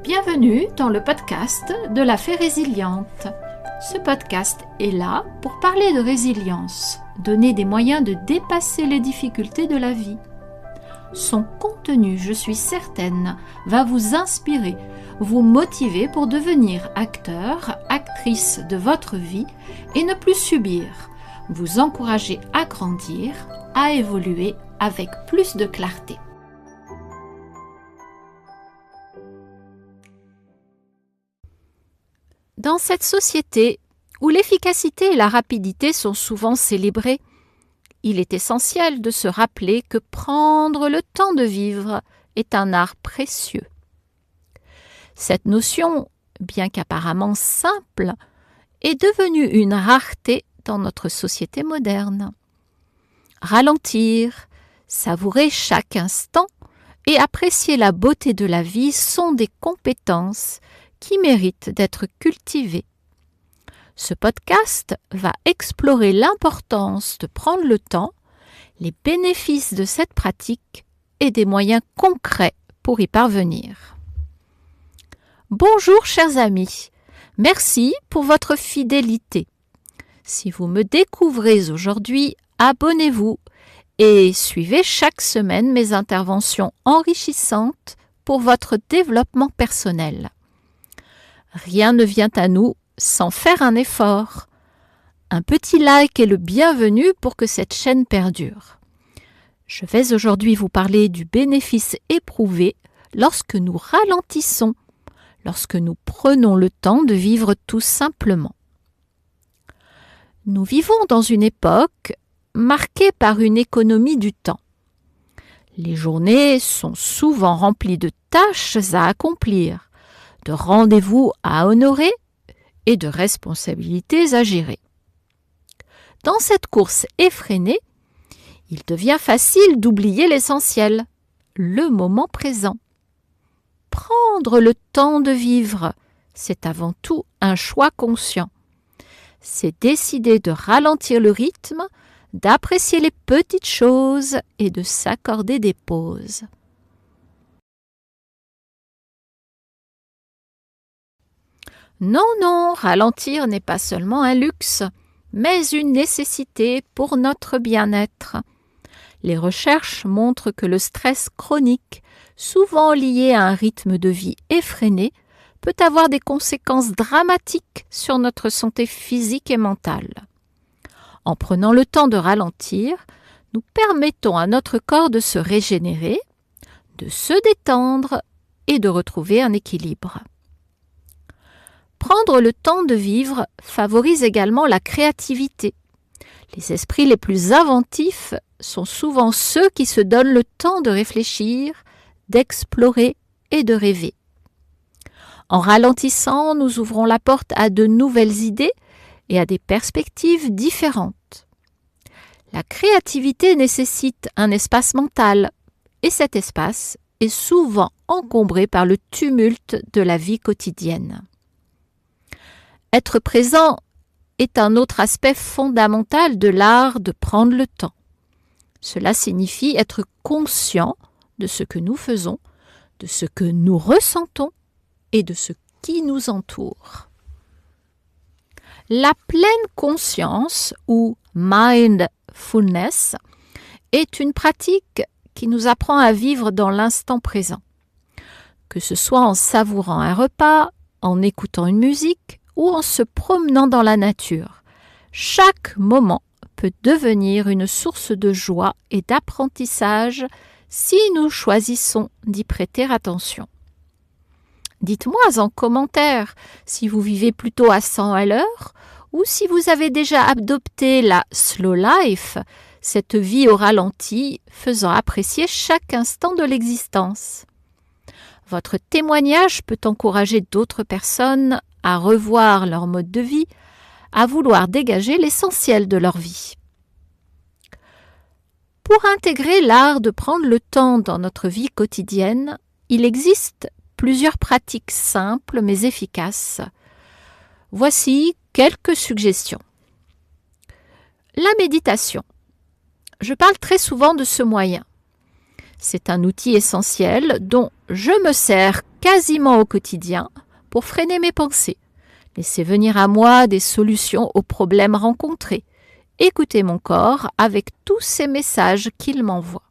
Bienvenue dans le podcast de la Fée Résiliente. Ce podcast est là pour parler de résilience, donner des moyens de dépasser les difficultés de la vie. Son contenu, je suis certaine, va vous inspirer, vous motiver pour devenir acteur, actrice de votre vie et ne plus subir, vous encourager à grandir, à évoluer avec plus de clarté. Dans cette société où l'efficacité et la rapidité sont souvent célébrées, il est essentiel de se rappeler que prendre le temps de vivre est un art précieux. Cette notion, bien qu'apparemment simple, est devenue une rareté dans notre société moderne. Ralentir, savourer chaque instant et apprécier la beauté de la vie sont des compétences qui méritent d'être cultivées. Ce podcast va explorer l'importance de prendre le temps, les bénéfices de cette pratique et des moyens concrets pour y parvenir. Bonjour chers amis, merci pour votre fidélité. Si vous me découvrez aujourd'hui, abonnez-vous et suivez chaque semaine mes interventions enrichissantes pour votre développement personnel. Rien ne vient à nous sans faire un effort. Un petit like est le bienvenu pour que cette chaîne perdure. Je vais aujourd'hui vous parler du bénéfice éprouvé lorsque nous ralentissons, lorsque nous prenons le temps de vivre tout simplement. Nous vivons dans une époque marquée par une économie du temps. Les journées sont souvent remplies de tâches à accomplir, de rendez-vous à honorer et de responsabilités à gérer. Dans cette course effrénée, il devient facile d'oublier l'essentiel, le moment présent. Prendre le temps de vivre, c'est avant tout un choix conscient. C'est décider de ralentir le rythme, d'apprécier les petites choses et de s'accorder des pauses. Non, ralentir n'est pas seulement un luxe, mais une nécessité pour notre bien-être. Les recherches montrent que le stress chronique, souvent lié à un rythme de vie effréné, peut avoir des conséquences dramatiques sur notre santé physique et mentale. En prenant le temps de ralentir, nous permettons à notre corps de se régénérer, de se détendre et de retrouver un équilibre. Prendre le temps de vivre favorise également la créativité. Les esprits les plus inventifs sont souvent ceux qui se donnent le temps de réfléchir, d'explorer et de rêver. En ralentissant, nous ouvrons la porte à de nouvelles idées et à des perspectives différentes. La créativité nécessite un espace mental et cet espace est souvent encombré par le tumulte de la vie quotidienne. Être présent est un autre aspect fondamental de l'art de prendre le temps. Cela signifie être conscient de ce que nous faisons, de ce que nous ressentons et de ce qui nous entoure. La pleine conscience ou mindfulness est une pratique qui nous apprend à vivre dans l'instant présent. Que ce soit en savourant un repas, en écoutant une musique ou en se promenant dans la nature. Chaque moment peut devenir une source de joie et d'apprentissage si nous choisissons d'y prêter attention. Dites-moi en commentaire si vous vivez plutôt à 100 à l'heure ou si vous avez déjà adopté la slow life, cette vie au ralenti faisant apprécier chaque instant de l'existence. Votre témoignage peut encourager d'autres personnes à revoir leur mode de vie, à vouloir dégager l'essentiel de leur vie. Pour intégrer l'art de prendre le temps dans notre vie quotidienne, il existe plusieurs pratiques simples mais efficaces. Voici quelques suggestions. La méditation. Je parle très souvent de ce moyen. C'est un outil essentiel dont je me sers quasiment au quotidien pour freiner mes pensées, laisser venir à moi des solutions aux problèmes rencontrés, écouter mon corps avec tous ces messages qu'il m'envoie.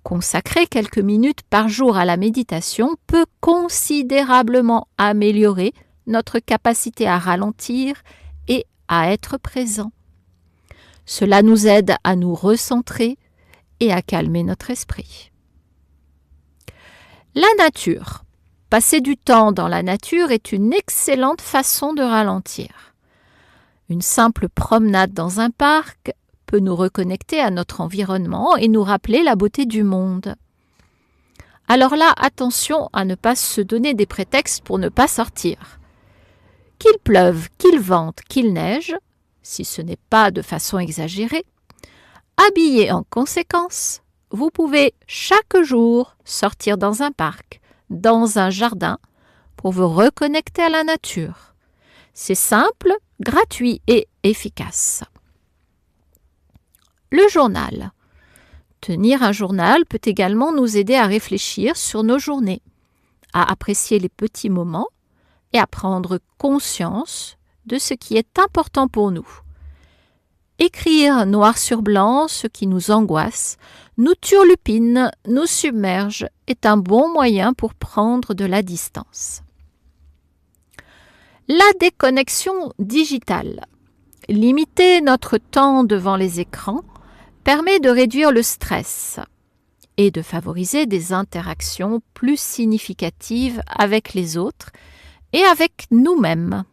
Consacrer quelques minutes par jour à la méditation peut considérablement améliorer notre capacité à ralentir et à être présent. Cela nous aide à nous recentrer et à calmer notre esprit. La nature. Passer du temps dans la nature est une excellente façon de ralentir. Une simple promenade dans un parc peut nous reconnecter à notre environnement et nous rappeler la beauté du monde. Alors là, attention à ne pas se donner des prétextes pour ne pas sortir. Qu'il pleuve, qu'il vente, qu'il neige, si ce n'est pas de façon exagérée, habillé en conséquence, vous pouvez chaque jour sortir dans un parc, dans un jardin, pour vous reconnecter à la nature. C'est simple, gratuit et efficace. Le journal. Tenir un journal peut également nous aider à réfléchir sur nos journées, à apprécier les petits moments et à prendre conscience de ce qui est important pour nous. Écrire noir sur blanc ce qui nous angoisse, nous turlupine, nous submerge est un bon moyen pour prendre de la distance. La déconnexion digitale. Limiter notre temps devant les écrans permet de réduire le stress et de favoriser des interactions plus significatives avec les autres et avec nous-mêmes.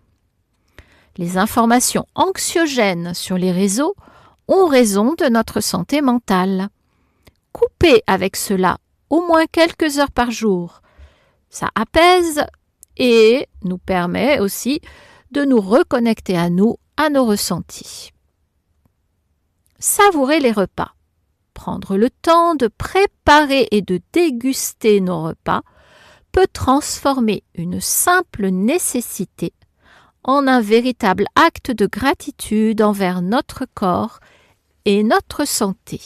Les informations anxiogènes sur les réseaux ont raison de notre santé mentale. Couper avec cela au moins quelques heures par jour, ça apaise et nous permet aussi de nous reconnecter à nous, à nos ressentis. Savourer les repas. Prendre le temps de préparer et de déguster nos repas peut transformer une simple nécessité en un véritable acte de gratitude envers notre corps et notre santé.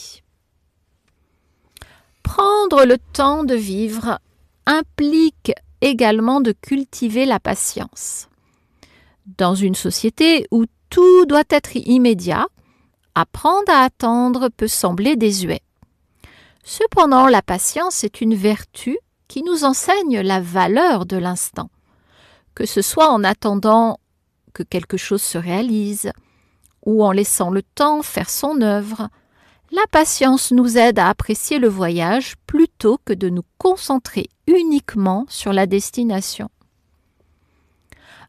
Prendre le temps de vivre implique également de cultiver la patience. Dans une société où tout doit être immédiat, apprendre à attendre peut sembler désuet. Cependant, la patience est une vertu qui nous enseigne la valeur de l'instant, que ce soit en attendant que quelque chose se réalise ou en laissant le temps faire son œuvre. La patience nous aide à apprécier le voyage plutôt que de nous concentrer uniquement sur la destination.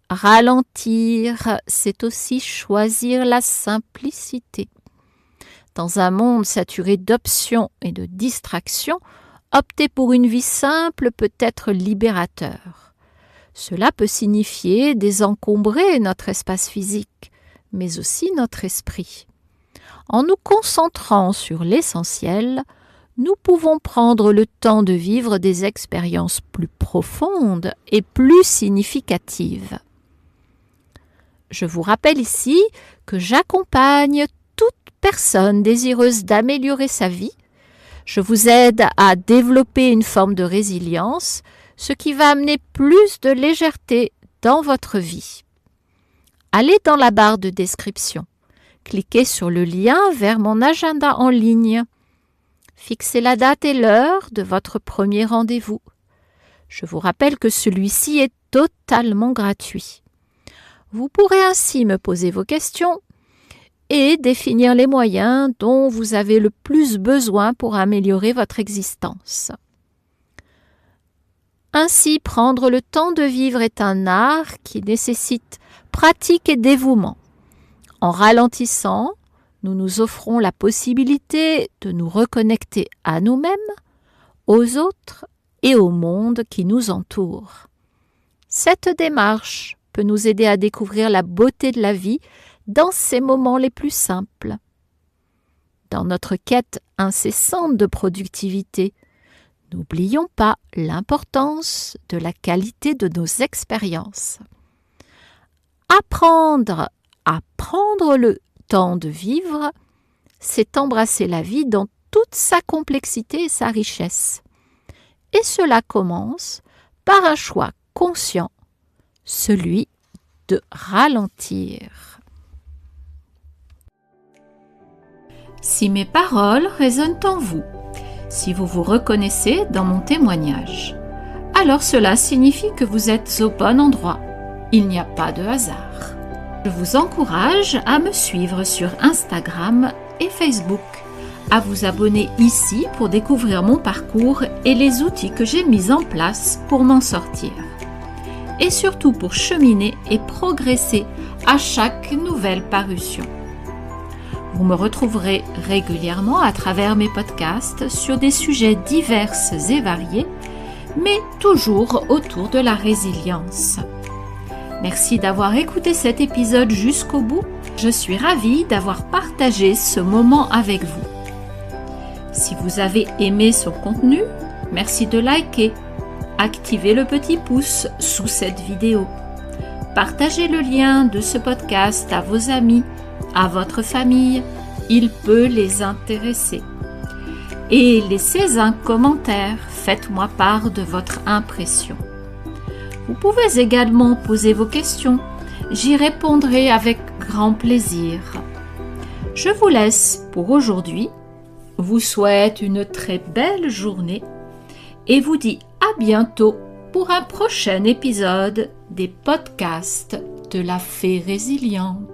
Ralentir, c'est aussi choisir la simplicité. Dans un monde saturé d'options et de distractions, opter pour une vie simple peut être libérateur. Cela peut signifier désencombrer notre espace physique, mais aussi notre esprit. En nous concentrant sur l'essentiel, nous pouvons prendre le temps de vivre des expériences plus profondes et plus significatives. Je vous rappelle ici que j'accompagne toute personne désireuse d'améliorer sa vie. Je vous aide à développer une forme de résilience, ce qui va amener plus de légèreté dans votre vie. Allez dans la barre de description. Cliquez sur le lien vers mon agenda en ligne. Fixez la date et l'heure de votre premier rendez-vous. Je vous rappelle que celui-ci est totalement gratuit. Vous pourrez ainsi me poser vos questions et définir les moyens dont vous avez le plus besoin pour améliorer votre existence. Ainsi, prendre le temps de vivre est un art qui nécessite pratique et dévouement. En ralentissant, nous nous offrons la possibilité de nous reconnecter à nous-mêmes, aux autres et au monde qui nous entoure. Cette démarche peut nous aider à découvrir la beauté de la vie dans ces moments les plus simples. Dans notre quête incessante de productivité, n'oublions pas l'importance de la qualité de nos expériences. Apprendre à prendre le temps de vivre, c'est embrasser la vie dans toute sa complexité et sa richesse. et cela commence par un choix conscient, celui de ralentir. Si mes paroles résonnent en vous, si vous vous reconnaissez dans mon témoignage, alors cela signifie que vous êtes au bon endroit. Il n'y a pas de hasard. Je vous encourage à me suivre sur Instagram et Facebook, à vous abonner ici pour découvrir mon parcours et les outils que j'ai mis en place pour m'en sortir. Et surtout pour cheminer et progresser à chaque nouvelle parution. Vous me retrouverez régulièrement à travers mes podcasts sur des sujets divers et variés, mais toujours autour de la résilience. Merci d'avoir écouté cet épisode jusqu'au bout. Je suis ravie d'avoir partagé ce moment avec vous. Si vous avez aimé son contenu, merci de liker, activez le petit pouce sous cette vidéo. Partagez le lien de ce podcast à vos amis, à votre famille, il peut les intéresser. Et laissez un commentaire, faites-moi part de votre impression. Vous pouvez également poser vos questions, j'y répondrai avec grand plaisir. Je vous laisse pour aujourd'hui, vous souhaite une très belle journée et vous dis à bientôt pour un prochain épisode des podcasts de la Fée Résiliente.